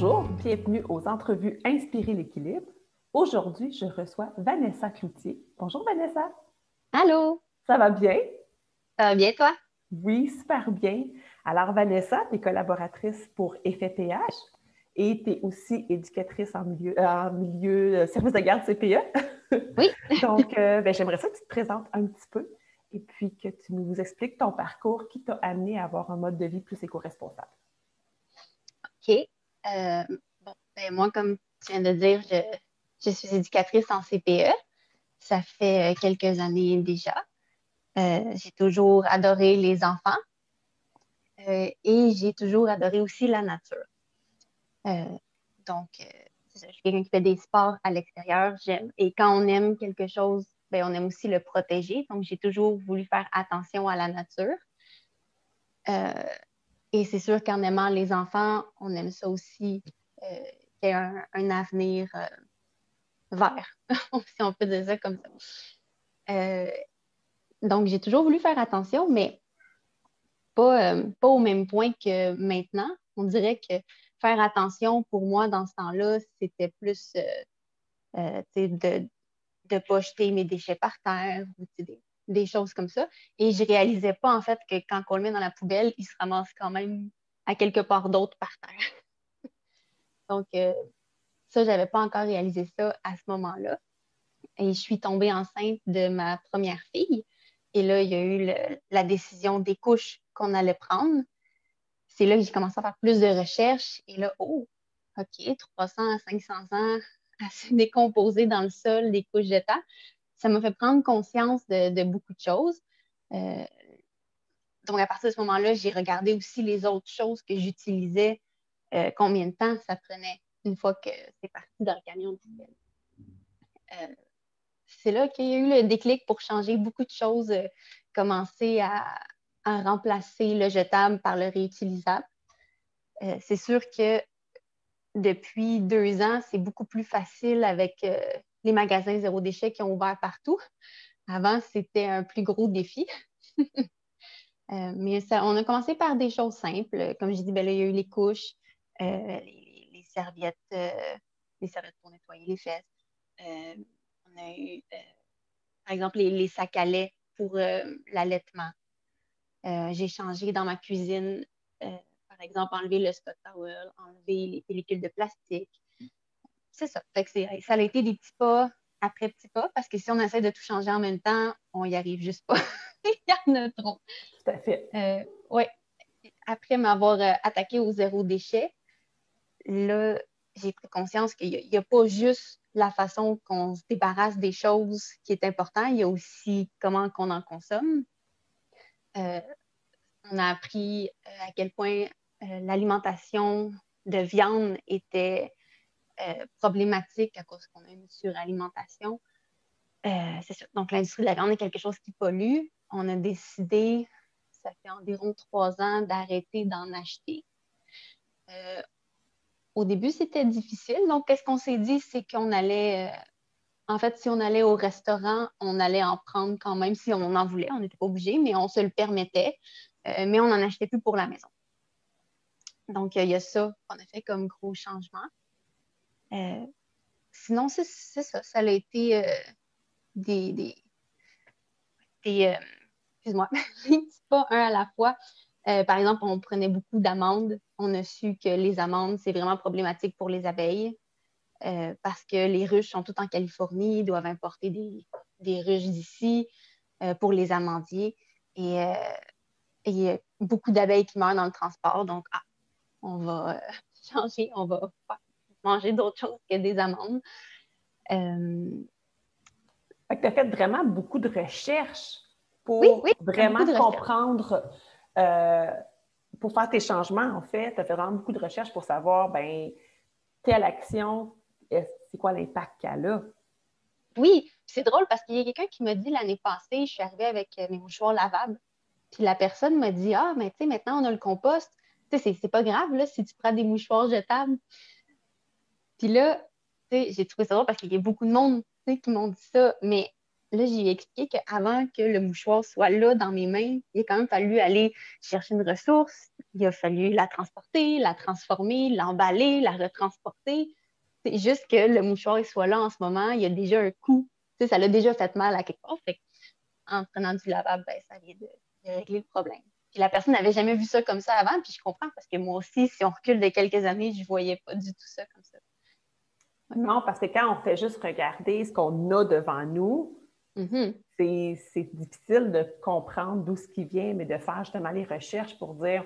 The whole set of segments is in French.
Bonjour, bienvenue aux entrevues Inspirer l'équilibre. Aujourd'hui, je reçois Vanessa Cloutier. Bonjour Vanessa, Allô, ça va bien? ça va bien toi? Oui, super bien. Alors Vanessa, tu es collaboratrice pour Effet PH et tu es aussi éducatrice en milieu service de garde CPE. Oui, Donc, j'aimerais ça que tu te présentes un petit peu et puis que tu nous expliques ton parcours qui t'a amené à avoir un mode de vie plus éco-responsable. OK. Euh, Moi, comme tu viens de dire, je suis éducatrice en CPE. Ça fait quelques années déjà. J'ai toujours adoré les enfants et j'ai toujours adoré aussi la nature. Euh, donc, c'est ça, je suis quelqu'un qui fait des sports à l'extérieur, j'aime. Et quand on aime quelque chose, on aime aussi le protéger. Donc, j'ai toujours voulu faire attention à la nature. Euh, Et c'est sûr qu'en aimant les enfants, on aime ça aussi, qu'il y ait un avenir vert, si on peut dire ça comme ça. Euh, donc, j'ai toujours voulu faire attention, mais pas au même point que maintenant. On dirait que faire attention pour moi dans ce temps-là, c'était plus tu sais, de ne pas jeter mes déchets par terre ou tu sais, des choses comme ça. Et je réalisais pas en fait que quand on le met dans la poubelle, il se ramasse quand même à quelque part d'autre par terre. Donc, ça, j'avais pas encore réalisé ça à ce moment-là. Et je suis tombée enceinte de ma première fille. Et là, il y a eu la décision des couches qu'on allait prendre. C'est là que j'ai commencé à faire plus de recherches. Et là, oh, OK, 300 à 500 ans à se décomposer dans le sol des couches de temps. Ça m'a fait prendre conscience de beaucoup de choses. Euh, donc, à partir de ce moment-là, j'ai regardé aussi les autres choses que j'utilisais, combien de temps ça prenait une fois que c'est parti dans le camion de poubelle. Euh, c'est là qu'il y a eu le déclic pour changer beaucoup de choses, commencer à remplacer le jetable par le réutilisable. C'est sûr que depuis 2 ans, c'est beaucoup plus facile avec les magasins zéro déchet qui ont ouvert partout. Avant, c'était un plus gros défi. Mais ça, on a commencé par des choses simples. Comme j'ai dit, là, il y a eu les couches, les serviettes pour nettoyer les fesses. Euh, on a eu par exemple, les sacs à lait pour l'allaitement. J'ai changé dans ma cuisine, euh, par exemple, enlever le Scott Towel, enlever les pellicules de plastique. C'est ça. Fait que ça a été des petits pas après petits pas, parce que si on essaie de tout changer en même temps, on n'y arrive juste pas. Il y en a trop. Tout à fait. Ouais. Après m'avoir attaqué au zéro déchet, là, j'ai pris conscience qu'il n'y a pas juste la façon qu'on se débarrasse des choses qui est important, il y a aussi comment qu'on en consomme. Euh, on a appris à quel point l'alimentation de viande était problématique à cause qu'on a une suralimentation. C'est sûr. Donc, l'industrie de la viande est quelque chose qui pollue. On a décidé, ça fait environ 3 ans, d'arrêter d'en acheter. Euh, Au début, c'était difficile. Donc, qu'est-ce qu'on s'est dit, c'est qu'on allait, en fait, si on allait au restaurant, on allait en prendre quand même si on en voulait. On n'était pas obligé, mais on se le permettait. Mais on n'en achetait plus pour la maison. Donc, il y a ça qu'on a fait comme gros changement. Euh, Sinon, c'est ça. Ça a été des, des, des excuse-moi, des petits pas un à la fois. Par exemple, on prenait beaucoup d'amandes. On a su que les amandes, c'est vraiment problématique pour les abeilles. Parce que les ruches sont toutes en Californie, ils doivent importer des ruches d'ici pour les amandiers. Et il y a beaucoup d'abeilles qui meurent dans le transport. Donc, on va changer, on va manger d'autres choses que des amandes. Euh, Fait que tu as fait vraiment beaucoup de recherches oui, pour oui, beaucoup vraiment de recherches. comprendre, euh, pour faire tes changements, en fait. Tu as fait vraiment beaucoup de recherches pour savoir, ben, telle action, c'est quoi l'impact qu'elle a. Oui, c'est drôle parce qu'il y a quelqu'un qui m'a dit l'année passée, je suis arrivée avec mes mouchoirs lavables. Puis la personne m'a dit, ah, mais tu sais, maintenant on a le compost. Tu sais, c'est pas grave, là, si tu prends des mouchoirs jetables. Puis là, tu sais, j'ai trouvé ça drôle parce qu'il y a beaucoup de monde, tu sais, qui m'ont dit ça. Mais là, j'ai expliqué qu'avant que le mouchoir soit là dans mes mains, il a quand même fallu aller chercher une ressource. Il a fallu la transporter, la transformer, l'emballer, la retransporter. C'est juste que le mouchoir il soit là en ce moment, il y a déjà un coût. Tu sais, ça l'a déjà fait mal à quelque part. Fait en prenant du lavable, ben, ça vient de régler le problème. Puis la personne n'avait jamais vu ça comme ça avant, puis je comprends parce que moi aussi, si on recule de quelques années, je ne voyais pas du tout ça comme ça. Ouais. Non, parce que quand on fait juste regarder ce qu'on a devant nous, Mhm. c'est difficile de comprendre d'où ce qui vient, mais de faire justement les recherches pour dire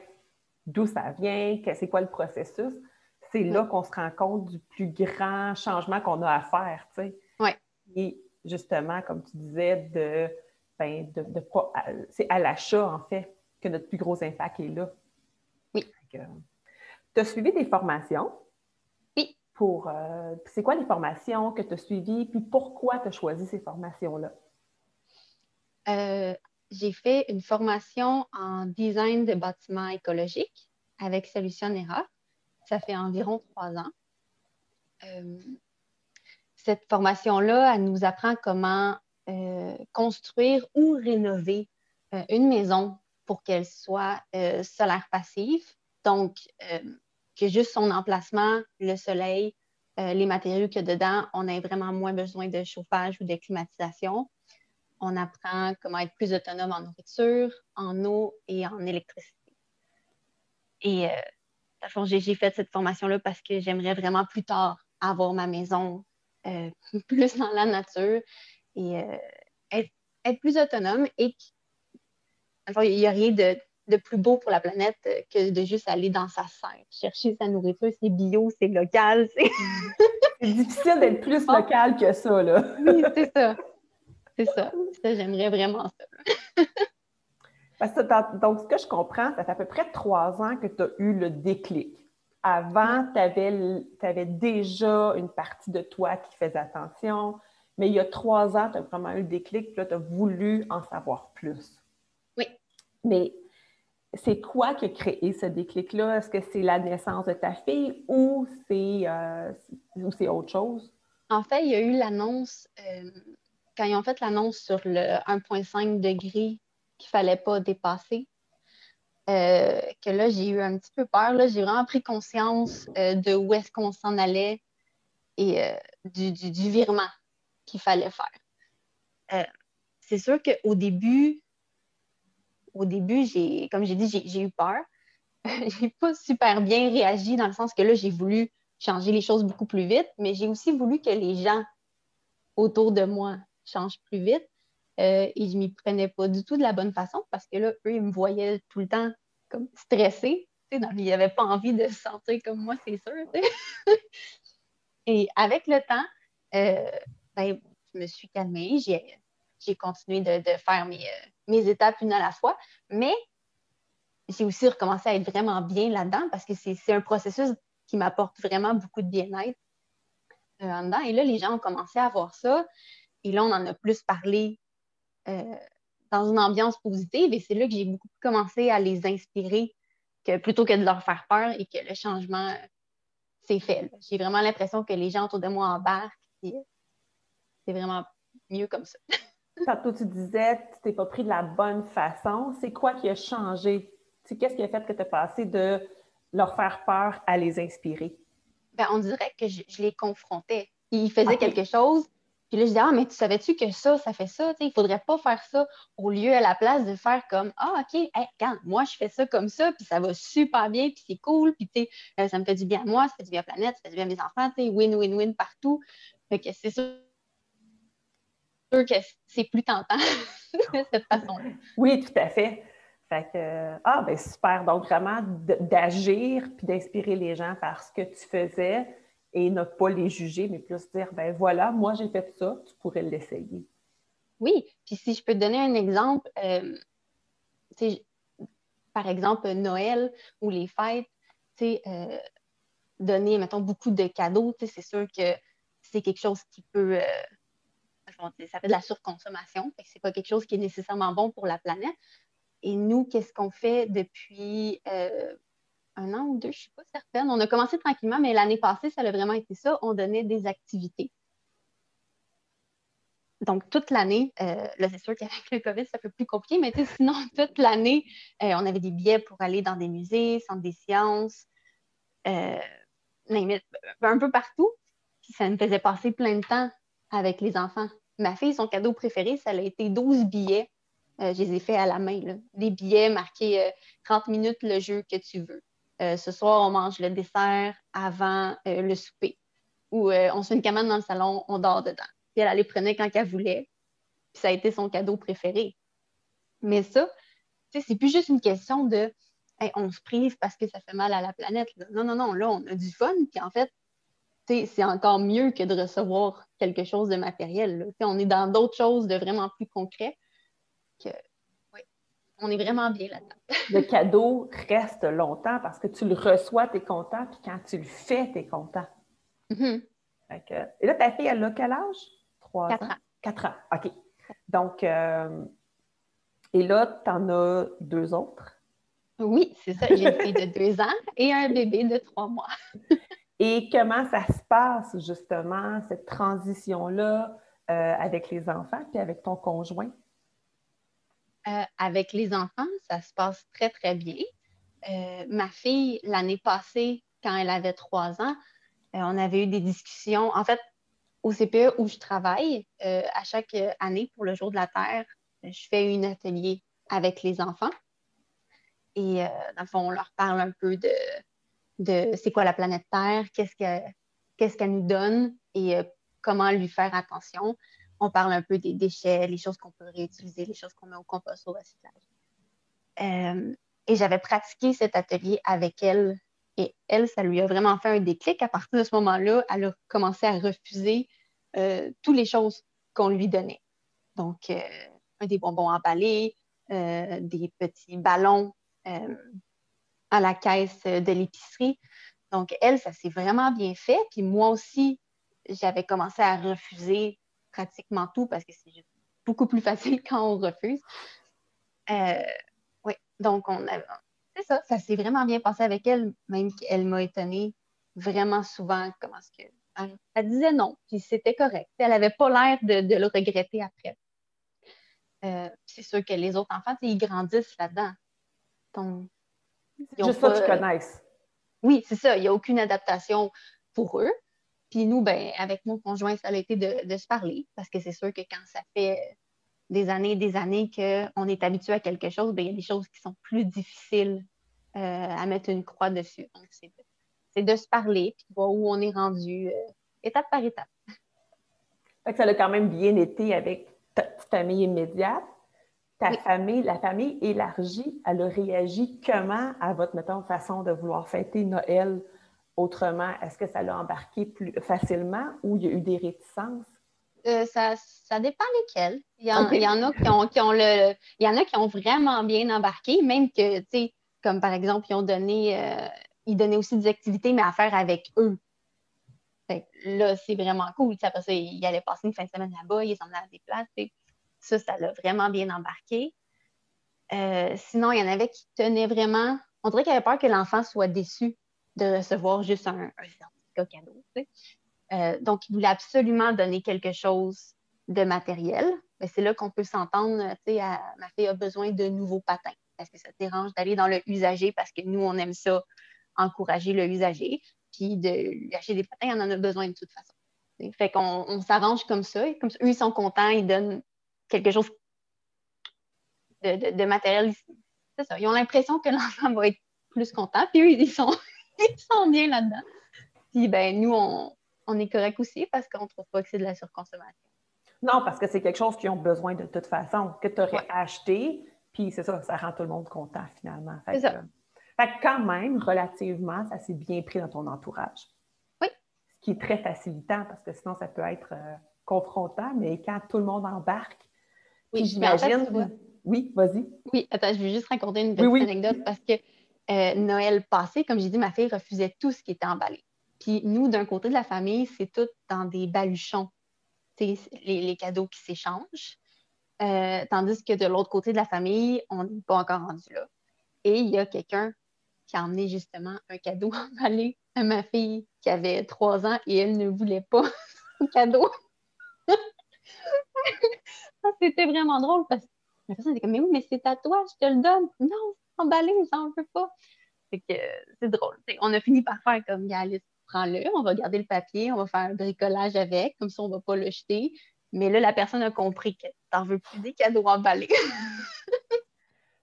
d'où ça vient, c'est quoi le processus. C'est là Oui, qu'on se rend compte du plus grand changement qu'on a à faire, tu sais. ouais. Et justement, comme tu disais, ben, c'est à l'achat, en fait, que notre plus gros impact est là. Oui, Tu as suivi des formations oui. c'est quoi les formations que tu as suivies, puis pourquoi tu as choisi ces formations-là? Euh, j'ai fait une formation en design de bâtiments écologiques avec Solutionera. Ça fait environ 3 ans. Euh, cette formation-là, elle nous apprend comment construire ou rénover une maison pour qu'elle soit solaire passive. Donc, que juste son emplacement, le soleil, les matériaux qu'il y a dedans, on ait vraiment moins besoin de chauffage ou de climatisation. On apprend comment être plus autonome en nourriture, en eau et en électricité. Et j'ai fait cette formation-là parce que j'aimerais vraiment plus tard avoir ma maison plus dans la nature et être, être plus autonome. Et il n'y a rien de plus beau pour la planète que de juste aller dans sa serre, chercher sa nourriture. C'est bio, c'est local. C'est difficile d'être plus Oh, local que ça, là. oui, c'est ça. C'est ça. Ça, j'aimerais vraiment ça. Parce que donc, ce que je comprends, ça fait à peu près 3 ans que tu as eu le déclic. Ouais. Avant, tu avais déjà une partie de toi qui faisait attention, mais il y a 3 ans, tu as vraiment eu le déclic, puis là, tu as voulu en savoir plus. Oui. Mais c'est quoi qui a créé ce déclic-là? Est-ce que c'est la naissance de ta fille ou c'est autre chose? En fait, il y a eu l'annonce, quand ils ont fait l'annonce sur le 1,5 degré qu'il ne fallait pas dépasser, que là, j'ai eu un petit peu peur. Là, j'ai vraiment pris conscience de où est-ce qu'on s'en allait et du virement qu'il fallait faire. Euh, c'est sûr qu'au début, comme j'ai dit, j'ai eu peur. J'ai pas super bien réagi dans le sens que là, j'ai voulu changer les choses beaucoup plus vite, mais j'ai aussi voulu que les gens autour de moi changent plus vite. Et je m'y prenais pas du tout de la bonne façon parce que là, eux, ils me voyaient tout le temps comme stressée. Tu sais, ils n'avaient pas envie de se sentir comme moi, c'est sûr. Tu sais. Et avec le temps, euh, ben, je me suis calmée. J'ai continué de faire mes étapes une à la fois, mais j'ai aussi recommencé à être vraiment bien là-dedans parce que c'est un processus qui m'apporte vraiment beaucoup de bien-être en dedans. Et là, les gens ont commencé à voir ça. Et là, on en a plus parlé euh, dans une ambiance positive. Et c'est là que j'ai beaucoup commencé à les inspirer plutôt que de leur faire peur et que le changement s'est fait. Là. J'ai vraiment l'impression que les gens autour de moi embarquent. Et c'est vraiment mieux comme ça. Tantôt, tu disais que tu t'es pas pris de la bonne façon. C'est quoi qui a changé? Qu'est-ce qui a fait que tu as passé de leur faire peur à les inspirer? Ben, on dirait que je les confrontais. Ils faisaient quelque OK. chose, puis là, je disais, ah, mais tu savais-tu que ça fait ça? Il ne faudrait pas faire ça au lieu, à la place de faire comme, ah, OK, hey, regarde, moi, je fais ça comme ça, puis ça va super bien, puis c'est cool, puis ça me fait du bien à moi, ça fait du bien à la planète, ça fait du bien à mes enfants, win-win-win partout. Fait que c'est sûr que c'est plus tentant de cette façon-là. Oui, tout à fait. Fait que, ben super. Donc, vraiment, d'agir puis d'inspirer les gens par ce que tu faisais et ne pas les juger, mais plus dire, ben voilà, moi, j'ai fait ça, tu pourrais l'essayer. Oui, puis si je peux te donner un exemple, tu sais, par exemple, Noël ou les fêtes, tu sais, donner, mettons, beaucoup de cadeaux, tu sais, c'est sûr que c'est quelque chose qui peut, ça fait de la surconsommation, fait que c'est pas quelque chose qui est nécessairement bon pour la planète. Et nous, qu'est-ce qu'on fait depuis 1 an ou 2, je suis pas certaine. On a commencé tranquillement, mais l'année passée, ça a vraiment été ça. On donnait des activités. Donc, toute l'année, là, c'est sûr qu'avec le COVID, c'est un peu plus compliqué, mais sinon, toute l'année, on avait des billets pour aller dans des musées, centres des sciences, euh, limite, un peu partout. Puis ça me faisait passer plein de temps avec les enfants. Ma fille, son cadeau préféré, ça a été 12 billets. Je les ai faits à la main, là. Des billets marqués 30 minutes le jeu que tu veux. Ce soir, on mange le dessert avant le souper. Ou on se fait une cabane dans le salon, on dort dedans. Puis elle les prenait quand elle voulait. Puis ça a été son cadeau préféré. Mais ça, c'est plus juste une question de hey, on se prive parce que ça fait mal à la planète. Là. Non, non, non, là, on a du fun. Puis en fait, c'est encore mieux que de recevoir quelque chose de matériel. Là. On est dans d'autres choses de vraiment plus concret que oui, on est vraiment bien là-dedans. Le cadeau reste longtemps parce que tu le reçois, tu es content, puis quand tu le fais, tu es content. Mm-hmm. Et là, ta fille, elle a quel âge? 3 4 ans? ans. 4 ans, OK. Donc, et là, tu en as 2 autres. Oui, c'est ça. J'ai une fille de 2 ans et un bébé de 3 mois. Et comment ça se passe, justement, cette transition-là avec les enfants puis avec ton conjoint? Avec les enfants, ça se passe très, très bien. Ma fille, l'année passée, quand elle avait 3 ans, on avait eu des discussions. En fait, au CPE où je travaille, à chaque année pour le Jour de la Terre, je fais un atelier avec les enfants. Et dans le fond, on leur parle un peu de c'est quoi la planète Terre, qu'est-ce qu'elle nous donne et comment lui faire attention. On parle un peu des déchets, les choses qu'on peut réutiliser, les choses qu'on met au compost, au recyclage. Et j'avais pratiqué cet atelier avec elle. Et elle, ça lui a vraiment fait un déclic. À partir de ce moment-là, elle a commencé à refuser toutes les choses qu'on lui donnait. Donc, des bonbons emballés, des petits ballons à la caisse de l'épicerie. Donc, elle, ça s'est vraiment bien fait. Puis moi aussi, j'avais commencé à refuser pratiquement tout parce que c'est juste beaucoup plus facile quand on refuse. Oui, donc c'est ça, ça s'est vraiment bien passé avec elle, même qu'elle m'a étonnée vraiment souvent comment est-ce que elle disait non, puis c'était correct. Elle n'avait pas l'air de le regretter après. C'est sûr que les autres enfants, ils grandissent là-dedans. Donc, C'est ils ont juste ça pas. qu'ils connaissent. Oui, c'est ça, il n'y a aucune adaptation pour eux. Puis nous, ben, avec mon conjoint, ça a été de se parler, parce que c'est sûr que quand ça fait des années qu'on est habitué à quelque chose, ben, il y a des choses qui sont plus difficiles à mettre une croix dessus. Donc, c'est de se parler, puis de voir où on est rendu, étape par étape. Fait que ça a quand même bien été avec ta famille immédiate. Ta Oui. famille, la famille élargie, elle a réagi comment à votre, mettons, façon de vouloir fêter Noël autrement? Est-ce que ça l'a embarqué plus facilement ou il y a eu des réticences? Ça dépend lesquels. OK. Il y en a il y en a qui ont vraiment bien embarqué, même que, tu sais, comme par exemple, ils donnaient aussi des activités, mais à faire avec eux. Fait que là, c'est vraiment cool. Tu sais, après ça, ils allaient passer une fin de semaine là-bas, ils s'en allaient à des places. Tu sais. Ça l'a vraiment bien embarqué. Sinon, il y en avait qui tenaient vraiment. On dirait qu'ils avaient peur que l'enfant soit déçu de recevoir juste un certificat cadeau. Tu sais. Donc, ils voulaient absolument donner quelque chose de matériel. Mais c'est là qu'on peut s'entendre. Tu sais, ma fille a besoin de nouveaux patins. Est-ce que ça te dérange d'aller dans le usager parce que nous, on aime ça, encourager le usager. Puis de lui acheter des patins, on en a besoin de toute façon. Fait qu'on s'arrange comme ça. Et comme ça, eux, ils sont contents, ils donnent quelque chose de matériel. C'est ça. Ils ont l'impression que l'enfant va être plus content. Puis eux, ils sont bien là-dedans. Puis ben, nous, on est correct aussi parce qu'on ne trouve pas que c'est de la surconsommation. Non, parce que c'est quelque chose qu'ils ont besoin de toute façon, que tu aurais Ouais, acheté, puis c'est ça, ça rend tout le monde content finalement. c'est ça. Fait que quand même, relativement, ça s'est bien pris dans ton entourage. Oui, Ce qui est très facilitant parce que sinon, ça peut être confrontant, mais quand tout le monde embarque, puis oui. Mais en fait, j'imagine. tu vois, Oui, vas-y. oui, attends, je vais juste raconter une Oui, petite oui. anecdote parce que Noël passé, comme j'ai dit, ma fille refusait tout ce qui était emballé. Puis nous, d'un côté de la famille, c'est tout dans des baluchons, les cadeaux qui s'échangent. Tandis que de l'autre côté de la famille, on n'est pas encore rendu là. Et il y a quelqu'un qui a emmené justement un cadeau emballé à ma fille qui avait 3 ans et elle ne voulait pas son cadeau. Ah, c'était vraiment drôle parce que la personne était comme, mais oui, mais c'est à toi, je te le donne. Non, c'est emballé, j'en veux pas. C'est que c'est drôle. On a fini par faire comme, Alice, prends-le, on va garder le papier, on va faire un bricolage avec, comme ça on va pas le jeter. Mais là, la personne a compris que t'en veux plus des cadeaux emballés.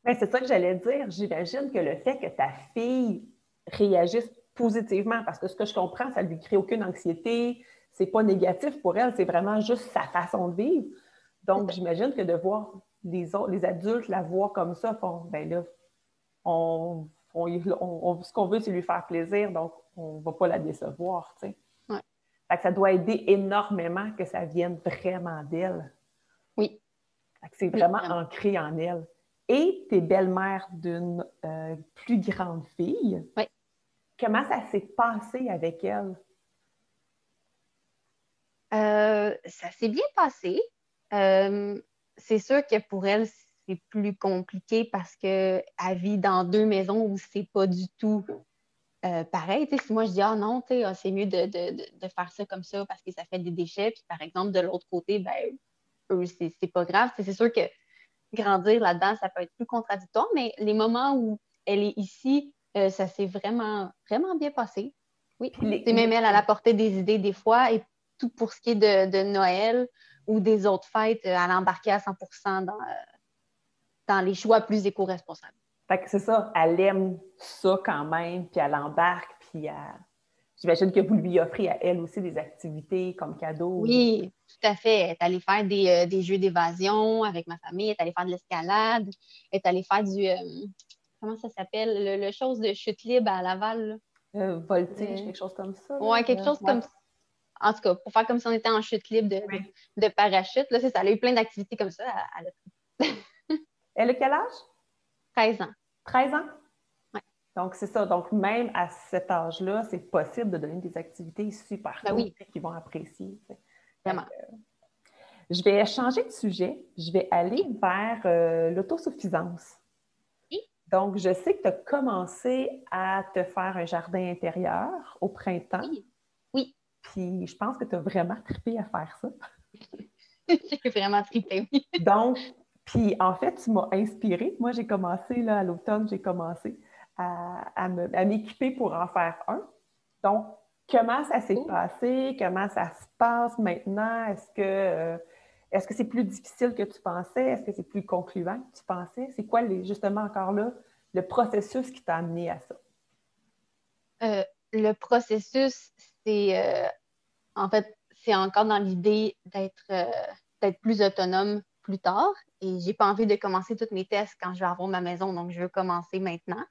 Ben, c'est ça que j'allais dire. J'imagine que le fait que ta fille réagisse positivement, parce que ce que je comprends, ça ne lui crée aucune anxiété, c'est pas négatif pour elle, c'est vraiment juste sa façon de vivre. Donc, j'imagine que de voir les autres, les adultes la voir comme ça, font, ben là, ce qu'on veut, c'est lui faire plaisir, donc on ne va pas la décevoir, tu sais. Ouais. Fait que ça doit aider énormément que ça vienne vraiment d'elle. Oui, Fait que c'est oui, vraiment vraiment. ancré en elle. Et tu es belle-mère d'une plus grande fille. Oui. Comment ça s'est passé avec elle? Ça s'est bien passé. Euh, c'est sûr que pour elle, c'est plus compliqué parce qu'elle vit dans deux maisons où c'est pas du tout pareil. Si moi je dis, ah non, c'est mieux de faire ça comme ça parce que ça fait des déchets, puis par exemple, de l'autre côté, ben, eux, c'est pas grave. C'est sûr que grandir là-dedans, ça peut être plus contradictoire, mais les moments où elle est ici, ça s'est vraiment, vraiment bien passé. Oui. Puis C'est même elle, elle apportait des idées des fois, et tout pour ce qui est de Noël ou des autres fêtes, elle embarquait à 100% dans les choix plus éco-responsables. fait que c'est ça, elle aime ça quand même, puis elle embarque, puis j'imagine que vous lui offrez à elle aussi des activités comme cadeau. Oui, tout à fait. Elle est allée faire des jeux d'évasion avec ma famille, elle est allée faire de l'escalade, elle est allée faire comment ça s'appelle, le chose de chute libre à Laval, là. Voltige, quelque chose comme ça. Là. Ouais, quelque chose Ouais. comme ça. En tout cas, pour faire comme si on était en chute libre Oui. de parachute, là, c'est ça. Elle a eu plein d'activités comme ça. Elle a Elle a quel âge? 13 ans. 13 ans? Ouais. Donc, c'est ça. Donc, même à cet âge-là, c'est possible de donner des activités super Ben cool oui, qu'ils vont apprécier. vraiment. Je vais changer de sujet. Je vais aller vers l'autosuffisance. Oui, Donc, je sais que tu as commencé à te faire un jardin intérieur au printemps. oui, oui. Puis, je pense que tu as vraiment trippé à faire ça. J'ai vraiment trippé, oui. Donc, puis en fait, tu m'as inspirée. Moi, j'ai commencé là, à l'automne, j'ai commencé à m'équiper pour en faire un. Donc, comment ça s'est Cool. passé? Comment ça se passe maintenant? Est-ce que c'est plus difficile que tu pensais? Est-ce que c'est plus concluant que tu pensais? C'est quoi, justement, encore là, le processus qui t'a amené à ça? Euh, le processus, en fait, c'est encore dans l'idée d'être plus autonome plus tard. Et j'ai pas envie de commencer tous mes tests quand je vais avoir ma maison, donc je veux commencer maintenant.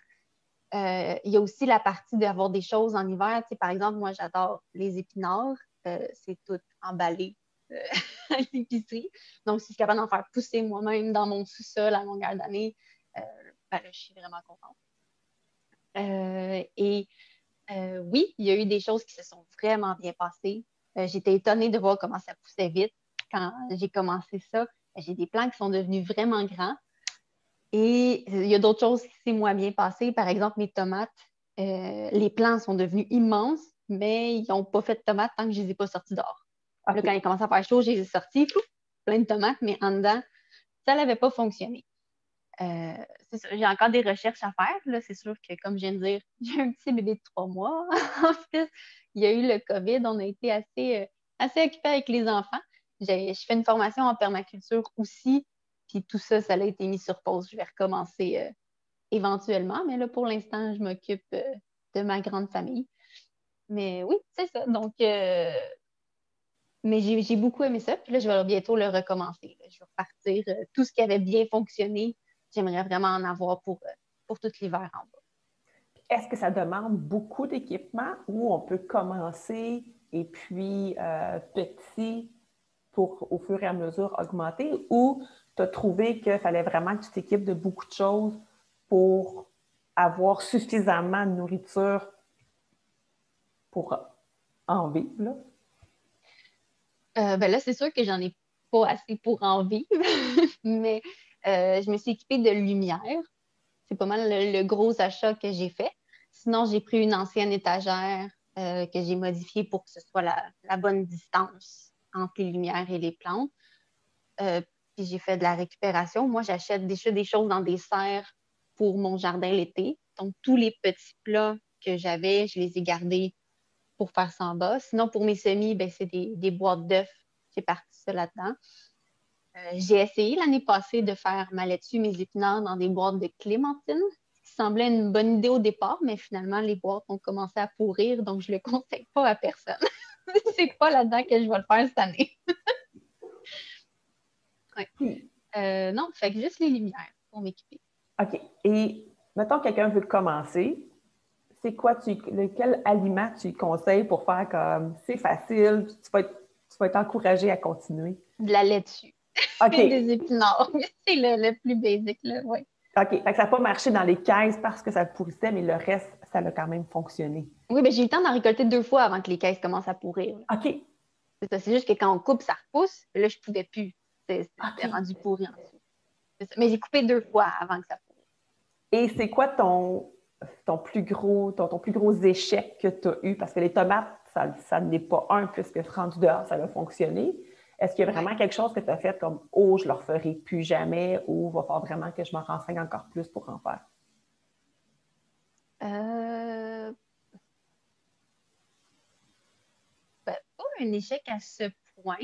Il y a aussi la partie d'avoir des choses en hiver. Tu sais, par exemple, moi, j'adore les épinards. C'est tout emballé euh, à l'épicerie. Donc, si je suis capable d'en faire pousser moi-même dans mon sous-sol à longueur d'année, euh, ben là, je suis vraiment contente. Et oui, il y a eu des choses qui se sont vraiment bien passées. J'étais étonnée de voir comment ça poussait vite quand j'ai commencé ça. J'ai des plants qui sont devenus vraiment grands. Et il y a d'autres choses qui s'est moins bien passé. Par exemple, mes tomates, les plants sont devenus immenses, mais ils n'ont pas fait de tomates tant que je ne les ai pas sortis dehors. Là, OK. quand il commence à faire chaud, je les ai sortis, plein de tomates, mais en dedans, ça n'avait pas fonctionné. Euh, c'est ça, j'ai encore des recherches à faire. Là, c'est sûr que, comme je viens de dire, j'ai un petit bébé de 3 mois. En plus, il y a eu le COVID. On a été assez occupés avec les enfants. Je fais une formation en permaculture aussi. Puis tout ça, ça a été mis sur pause. Je vais recommencer éventuellement. Mais là, pour l'instant, je m'occupe de ma grande famille. Mais oui, c'est ça. Donc, mais j'ai beaucoup aimé ça. Puis là, je vais bientôt le recommencer. Je vais repartir. Tout ce qui avait bien fonctionné, j'aimerais vraiment en avoir pour tout l'hiver en bas. Est-ce que ça demande beaucoup d'équipement ou on peut commencer et puis petit pour au fur et à mesure augmenter ou tu as trouvé qu'il fallait vraiment que tu t'équipes de beaucoup de choses pour avoir suffisamment de nourriture pour en vivre, là? Ben là, c'est sûr que j'en ai pas assez pour en vivre, mais je me suis équipée de lumière. C'est pas mal le gros achat que j'ai fait. Sinon, j'ai pris une ancienne étagère que j'ai modifiée pour que ce soit la bonne distance entre les lumières et les plantes. puis j'ai fait de la récupération. Moi, j'achète déjà des choses dans des serres pour mon jardin l'été. Donc, tous les petits plats que j'avais, je les ai gardés pour faire ça en bas. Sinon, pour mes semis, ben, c'est des boîtes d'œufs. J'ai parti ça là-dedans. J'ai essayé l'année passée de faire ma laitue, mes épinards dans des boîtes de clémentine, ce qui semblait une bonne idée au départ, mais finalement, les boîtes ont commencé à pourrir, donc je ne le conseille pas à personne. C'est pas là-dedans que je vais le faire cette année. Ouais. Non, fait que juste les lumières pour m'équiper. OK. Et mettons que quelqu'un veut commencer, c'est quoi, quel aliment tu lui conseilles pour faire comme c'est facile, tu vas être encouragé à continuer? De la laitue et OK. des épinards. C'est le plus basique, là, oui. OK. Fait que ça n'a pas marché dans les caisses parce que ça pourrissait, mais le reste, ça a quand même fonctionné. Oui, ben, j'ai eu le temps d'en récolter 2 fois avant que les caisses commencent à pourrir. OK. C'est ça, c'est juste que quand on coupe, ça repousse. Là, je ne pouvais plus. C'était OK. rendu pourri en dessous. Mais j'ai coupé 2 fois avant que ça pourrisse. Et c'est quoi ton plus gros échec que tu as eu? Parce que les tomates, ça n'est pas un, puisque rendu dehors, ça a fonctionné. Est-ce qu'il y a Ouais. vraiment quelque chose que tu as fait comme oh, je ne le referai plus jamais ou il va falloir vraiment que je m'en renseigne encore plus pour en faire? Euh, ben, pas un échec à ce point.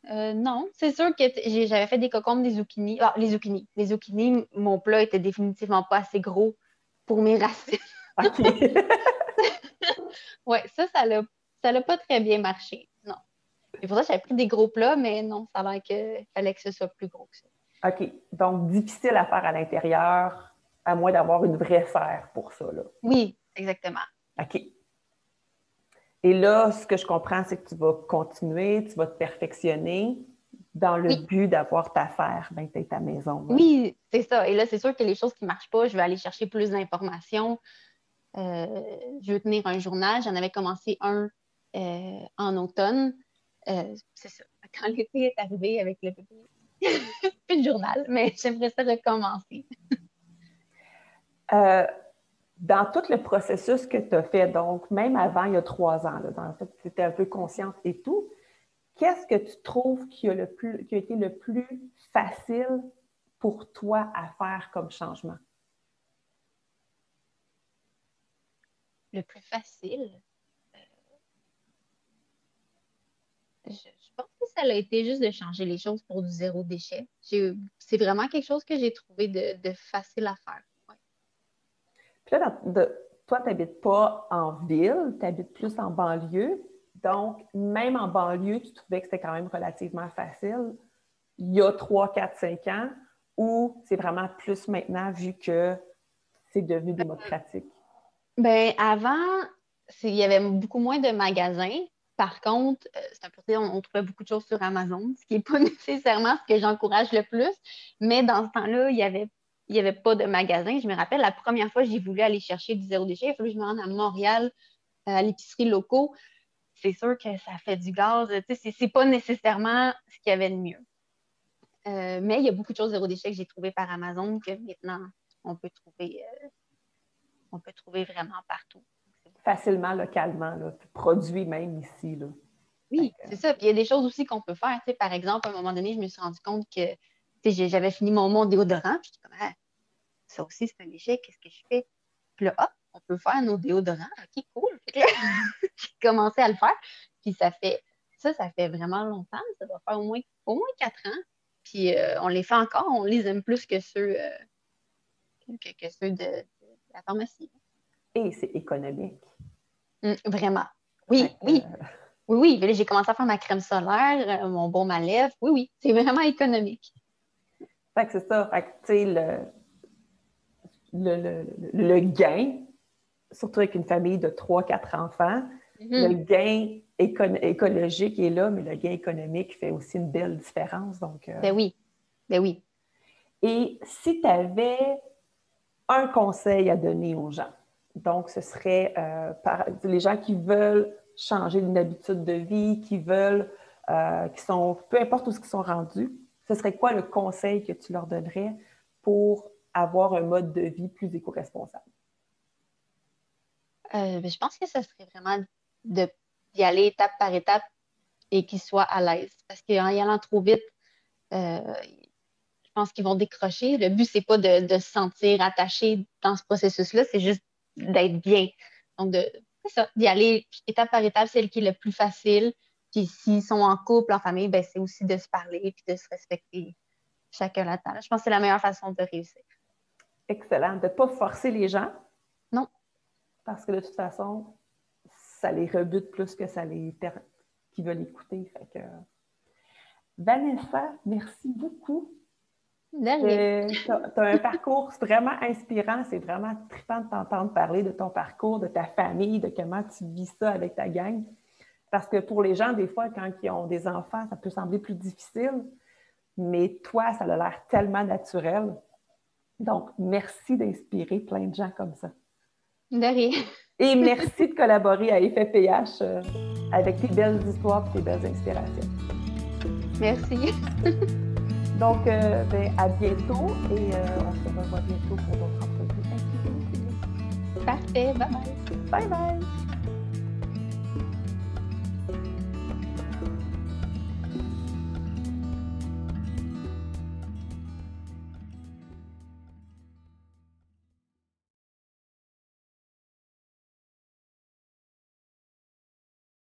Non, c'est sûr que j'avais fait des cocombes, des zucchinis. Ah, les zucchinis. Les zucchinis, mon plat était définitivement pas assez gros pour mes racines. OK. Ouais, ça l'a pas très bien marché. Non. Et pour ça, j'avais pris des gros plats, mais non, ça a l'air qu'il fallait que ce soit plus gros que ça. OK. Donc, difficile à faire à l'intérieur, à moins d'avoir une vraie serre pour ça, là. Oui, exactement. OK. Et là, ce que je comprends, c'est que tu vas continuer, tu vas te perfectionner dans le Oui, but d'avoir ta serre, ben, tu ta maison, là. oui, c'est ça. Et là, c'est sûr que les choses qui ne marchent pas, je vais aller chercher plus d'informations. Euh, je veux tenir un journal. J'en avais commencé un en automne. C'est ça. Quand l'été est arrivé avec le bébé, plus de journal, mais j'aimerais ça recommencer. Euh, dans tout le processus que tu as fait, donc même avant, il y a 3 ans, là, dans le fait que tu étais un peu consciente et tout, qu'est-ce que tu trouves qui a été le plus facile pour toi à faire comme changement? Le plus facile, je pense que ça a été juste de changer les choses pour du zéro déchet. C'est vraiment quelque chose que j'ai trouvé de facile à faire. Ouais. Puis là, toi, tu n'habites pas en ville, tu habites plus en banlieue. Donc, même en banlieue, tu trouvais que c'était quand même relativement facile. Il y a 3, 4, 5 ans, ou c'est vraiment plus maintenant vu que c'est devenu démocratique? Ben, avant, il y avait beaucoup moins de magasins. Par contre, c'est un peu dire, on trouvait beaucoup de choses sur Amazon, ce qui n'est pas nécessairement ce que j'encourage le plus. Mais dans ce temps-là, il y avait pas de magasin. Je me rappelle, la première fois que j'ai voulu aller chercher du zéro déchet, il a fallu que je me rende à Montréal, à l'épicerie locaux. C'est sûr que ça fait du gaz. Tu sais, c'est pas nécessairement ce qu'il y avait de mieux. Mais il y a beaucoup de choses zéro déchet que j'ai trouvées par Amazon que maintenant, on peut trouver, on peut trouver vraiment partout. Facilement, localement, là, produit même ici. Là. Fait Oui, que, c'est ça. Puis il y a des choses aussi qu'on peut faire. Tu sais, par exemple, à un moment donné, je me suis rendu compte que tu sais, j'avais fini mon déodorant. Puis j'étais comme, ah, ça aussi, c'est un déchet. Qu'est-ce que je fais? Puis là, hop, on peut faire nos déodorants. OK, cool. Fait que là, j'ai commencé à le faire. Puis ça fait vraiment longtemps. Ça doit faire au moins 4 ans. Puis on les fait encore. On les aime plus que ceux, que ceux de la pharmacie. et c'est économique. Vraiment. Fait Oui, que, oui. Oui, oui. Mais là, j'ai commencé à faire ma crème solaire, mon baume à lèvres. Oui, oui. C'est vraiment économique. fait que c'est ça. Fait que, tu sais, le gain, surtout avec une famille de 3, 4 enfants, le Mhm. gain écologique est là, mais le gain économique fait aussi une belle différence. Donc, Ben oui. Ben oui. et si tu avais un conseil à donner aux gens, donc ce serait les gens qui veulent changer une habitude de vie, qui sont, peu importe où ils sont rendus, ce serait quoi le conseil que tu leur donnerais pour avoir un mode de vie plus éco-responsable? Ben, je pense que ça serait vraiment d'y aller étape par étape et qu'ils soient à l'aise. Parce qu'en y allant trop vite, Je pense qu'ils vont décrocher. Le but, c'est pas de se sentir attaché dans ce processus-là, c'est juste d'être bien. Donc, c'est ça, d'y aller étape par étape, c'est le qui est le plus facile. Puis s'ils sont en couple, en famille, ben, c'est aussi de se parler puis de se respecter chacun là-dedans. Je pense que c'est la meilleure façon de réussir. Excellent. De ne pas forcer les gens. Non. Parce que de toute façon, ça les rebute plus que ça les qui veulent écouter. Fait que... Vanessa, merci beaucoup. Tu as un parcours vraiment inspirant. C'est vraiment trippant de t'entendre parler de ton parcours, de ta famille, de comment tu vis ça avec ta gang. Parce que pour les gens, des fois, quand ils ont des enfants, ça peut sembler plus difficile. Mais toi, ça a l'air tellement naturel. Donc, merci d'inspirer plein de gens comme ça. De rien. Et merci de collaborer à Effet PH avec tes belles histoires et tes belles inspirations. Merci. Donc, à bientôt et on se revoit bientôt pour d'autres entrevues. Parfait. Bye bye. Bye bye.